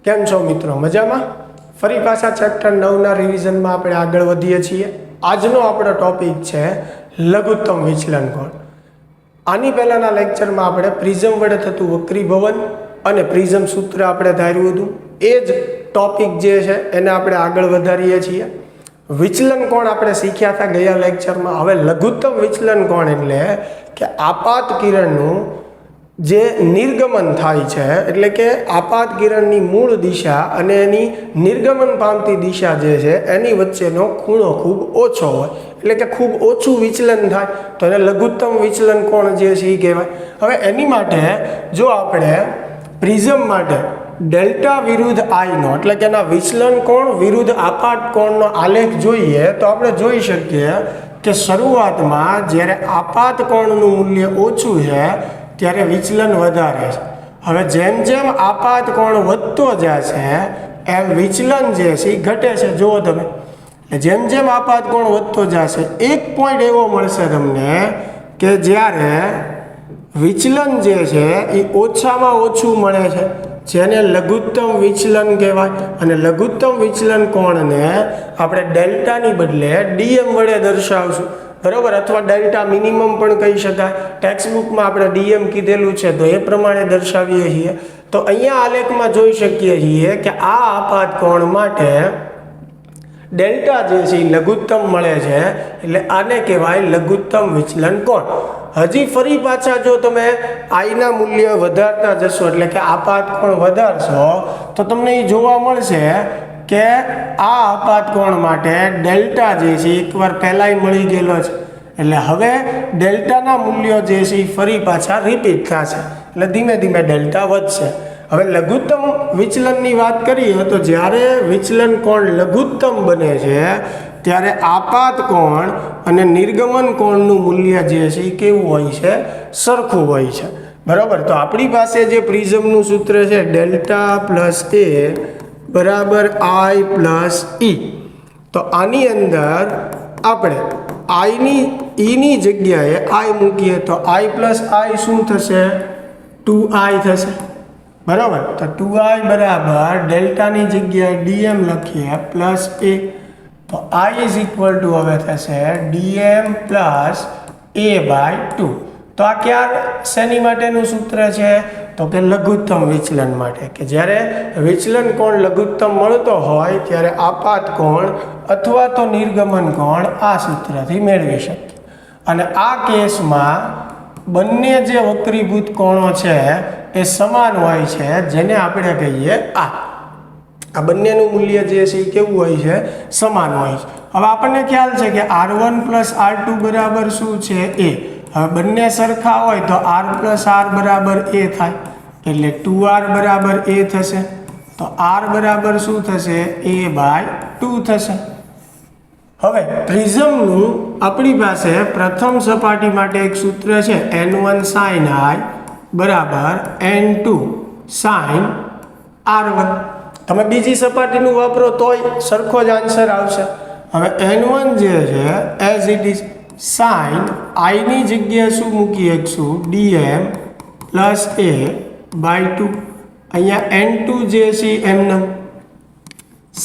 કેમ છો મિત્રો? મજામાં? ફરી પાછા ચેપ્ટર 9ના રિવિઝનમાં આપણે આગળ વધીએ છીએ. આજનો આપણો ટોપિક છે લઘુત્તમ વિચલન કોણ. આની પહેલાંના લેક્ચરમાં આપણે પ્રિઝમ વડે થતું વક્રીભવન અને પ્રિઝમ સૂત્ર આપણે ધાર્યું હતું. એ જ ટોપિક જે છે એને આપણે આગળ વધારીએ છીએ. વિચલન કોણ આપણે શીખ્યા હતા ગયા લેક્ચરમાં. હવે લઘુત્તમ વિચલન કોણ એટલે કે આપાત કિરણનું જે નિર્ગમન થાય છે, એટલે કે આપાત કિરણની મૂળ દિશા અને એની નિર્ગમન પામતી દિશા જે છે એની વચ્ચેનો ખૂણો ખૂબ ઓછો હોય, એટલે કે ખૂબ ઓછું વિચલન થાય તો એને લઘુત્તમ વિચલન કોણ જે છે એ કહેવાય. હવે એની માટે જો આપણે પ્રિઝમ માટે ડેલ્ટા વિરુદ્ધ આઈનો, એટલે કે એના વિચલન કોણ વિરુદ્ધ આપાત કોણનો આલેખ જોઈએ તો આપણે જોઈ શકીએ કે શરૂઆતમાં જ્યારે આપાત કોણનું મૂલ્ય ઓછું છે ત્યારે વિચલન વધારે છે. હવે જેમ જેમ આપાત કોણ વધતો જશે એમ વિચલન જે છે એ ઘટે છે. જુઓ તમે, જેમ જેમ આપાત કોણ વધતો જશે એક પોઈન્ટ એવો મળશે તમને કે જ્યારે વિચલન જે છે એ ઓછામાં ઓછું મળે છે, જેને લઘુત્તમ વિચલન કહેવાય. અને લઘુત્તમ વિચલન કોણને આપણે ડેલ્ટાની બદલે ડીએમ વડે દર્શાવશું, બરાબર, અથવા ડેલ્ટા મિનિમમ પણ કહી શકાય. ટેક્સ્ટબુકમાં આપણે ડીએમ કીધેલું છે તો એ પ્રમાણે દર્શાવીએ છીએ. તો અહીંયા આલેખમાં જોઈ શકીએ છીએ કે આ આપાત કોણ માટે ડેલ્ટા જે છે એ લઘુત્તમ મળે છે, એટલે આને કહેવાય લઘુત્તમ વિચલન કોણ. હજી ફરી પાછા જો તમે આઈના મૂલ્ય વધારતા જશો, એટલે કે આપાત કોણ વધારશો તો તમને એ જોવા મળશે કે આ આપાત કોણ માટે ડેલ્ટા જે છે એકવાર પહેલાંય મળી ગયેલો છે, એટલે હવે ડેલ્ટાના મૂલ્યો જે છે એ ફરી પાછા રિપીટ થશે, એટલે ધીમે ધીમે ડેલ્ટા વધશે. હવે લઘુત્તમ વિચલનની વાત કરીએ તો જ્યારે વિચલન કોણ લઘુત્તમ બને છે ત્યારે આપાત કોણ અને નિર્ગમન કોણનું મૂલ્ય જે છે એ કેવું હોય છે? સરખું હોય છે, બરાબર. તો આપણી પાસે જે પ્રિઝમનું સૂત્ર છે ડેલ્ટા પ્લસ એ બરાબર આઈ પ્લસ ઈ. તો આની અંદર આપણે આઈની ઈની જગ્યાએ આઈ મૂકીએ તો આઈ પ્લસ આઈ શું થશે? 2i થશે, બરાબર. તો 2i બરાબર ડેલ્ટાની જગ્યાએ ડીએમ લખીએ પ્લસ એ, તો i ઇઝ ઇક્વલ ટુ હવે થશે ડીએમ પ્લસ એ બાય 2. તો આ ક્યાં શેની માટેનું સૂત્ર છે? તો કે લઘુત્તમ વિચલન માટે, કે જ્યારે વિચલન કોણ લઘુત્તમ મળતો હોય ત્યારે આપાત કોણ અથવા તો નિર્ગમન કોણ આ સૂત્રથી મેળવી શકીએ. અને આ કેસમાં બંને જે વક્રીભૂત કોણો છે એ સમાન હોય છે, જેને આપણે કહીએ આ બંનેનું મૂલ્ય જે છે એ કેવું હોય છે? સમાન હોય છે. હવે આપણને ખ્યાલ છે કે R1 પ્લસ R2 બરાબર શું છે? એ. હવે બંને સરખા હોય તો R પ્લસ R બરાબર એ થાય, એટલે 2R બરાબર એ થશે. તો R બરાબર શું થશે? એ બાય 2 થશે. હવે પ્રિઝમનું આપણી પાસે પ્રથમ સપાટી માટે એક સૂત્ર છે N1 sin I બરાબર N2 sin R1. તમે બીજી સપાટીનું વાપરો તોય સરખો જ આન્સર આવશે. હવે N1 જે છે એઝ ઇટ ઇઝ સાઇન આઈની જગ્યાએ શું મૂકી શકશું? DM plus A by 2. અહીંયા N2 જે છે એમને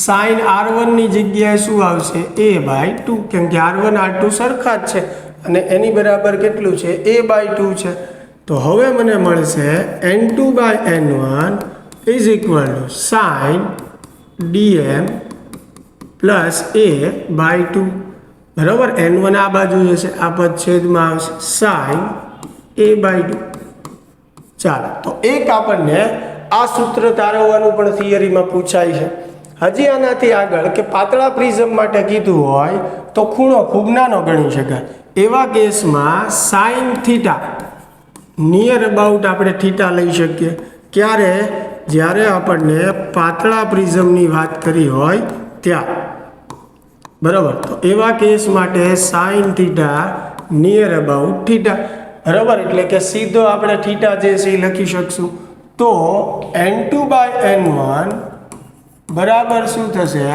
સાઇન R1ની જગ્યાએ શું આવશે? એ બાય 2, કેમ કે R1 R2 સરખા જ છે અને એની બરાબર કેટલું છે? એ બાય 2 છે. તો હવે મને મળશે N2 by N1 is equal to sine DM plus A by 2, બરાબર. N1 આ બાજુ જશે, આ પદ છેદમાં આવશે સાઇન એ બાય 2. ચાલો, તો એક આપણને આ સૂત્ર તારવવાનું પણ થિયરીમાં પૂછાય છે. હજી આનાથી આગળ કે પાતળા પ્રિઝમ માટે કીધું હોય તો ખૂણો ખૂબ નાનો ગણી શકાય. એવા કેસમાં સાઇન થીટા નિયર અબાઉટ આપણે થીટા લઈ શકીએ. ક્યારે? જ્યારે આપણને પાતળા પ્રિઝમની વાત કરી હોય ત્યાં, બરાબર. તો એવા કેસ માટે sine theta near about theta, બરાબર. એટલે કે સીધો આપણે થીટા જે છે એ લખી શકશું. તો N2 બાય N1 બરાબર શું થશે?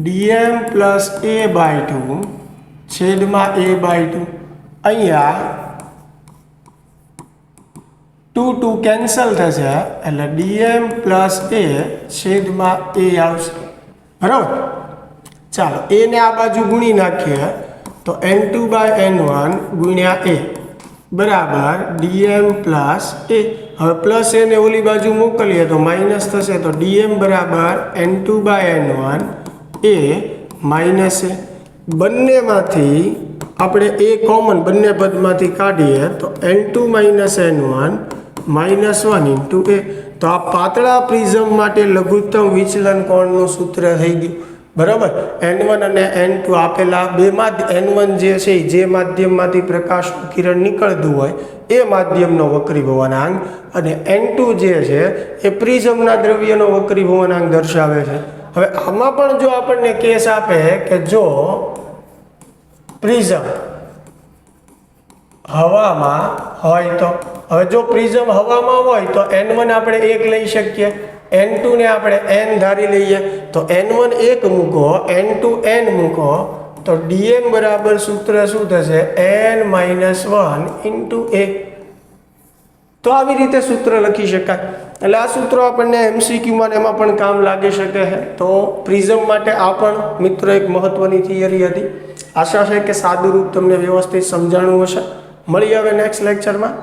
ડીએમ પ્લસ એ બાય 2 છેદમાં એ બાય 2. અહીંયા ટુ કેન્સલ થશે એટલે ડીએમ પ્લસ એ છેદમાં એ આવશે બરાબર. ચાલો એને આ બાજુ ગુણી નાખીએ તો n2/n1 ગુણ્યા એ બરાબર ડીએમ પ્લસ એ. હવે પ્લસ એને ઓલી બાજુ મોકલીએ તો માઇનસ થશે તો ડીએમ બરાબર n2/n1 એ માઇનસ એ. બંનેમાંથી આપણે એ કોમન બંને પદમાંથી કાઢીએ તો n2 - n1 -1 ઇન્ટુ એ. તો આ પાતળા પ્રિઝમ માટે લઘુત્તમ વિચલન કોણનું સૂત્ર થઈ ગયું બરાબર. n1 અને n2 આપેલા બેમાં n1 જે છે જે માધ્યમમાંથી પ્રકાશનું કિરણ નીકળતું હોય એ માધ્યમનો વક્રીભવનાંક અને n2 જે છે એ પ્રિઝમના દ્રવ્યનો વક્રીભવનાંક દર્શાવે છે. હવે આમાં પણ જો આપણને કેસ આપે કે જો પ્રિઝમ હવામાં હોય તો હવે જો પ્રિઝમ હવામાં હોય તો n1 આપણે 1 લઈ શકીએ, n2 ને આપણે n ધારી લઈએ તો n1 1 મૂકો, n2 n મૂકો તો dm બરાબર સૂત્ર શું થશે n-1 ઇન્ટુ a. તો આવી રીતે સૂત્ર લખી શકાય. એટલે આ સૂત્રો આપણને MCQમાં એમાં પણ કામ લાગી શકે છે. તો પ્રિઝમ માટે આ પણ મિત્રો એક મહત્વની થિયરી હતી. આશા છે કે સાદું રૂપ તમને વ્યવસ્થિત સમજાણું હશે. મળીએ હવે નેક્સ્ટ લેક્ચરમાં.